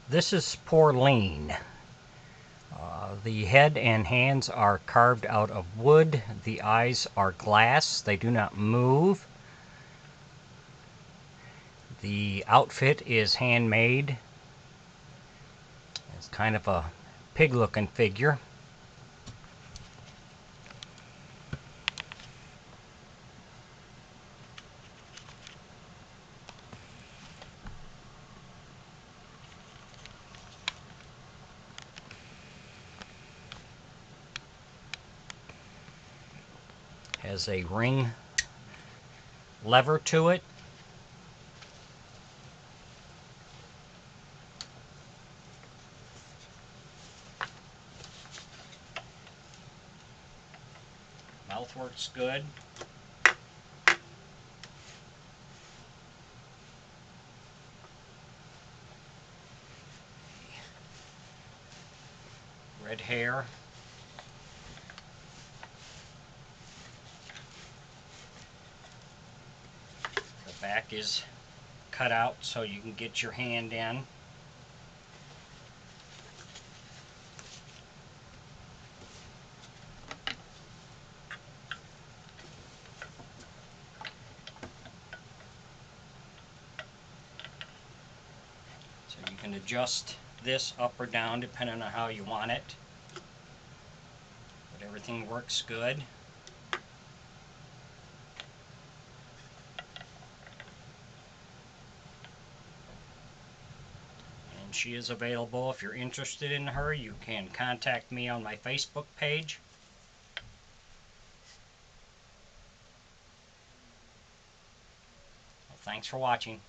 This is Porlean. The head and hands are carved out of wood. The eyes are glass. They do not move. The outfit is handmade. It's kind of a pig-looking figure. Has a ring lever to it. Mouth works good. Red hair. The back is cut out so you can get your hand in. So you can adjust this up or down depending on how you want it. But everything works good. And she is available. If you're interested in her, you can contact me on my Facebook page. Well, thanks for watching.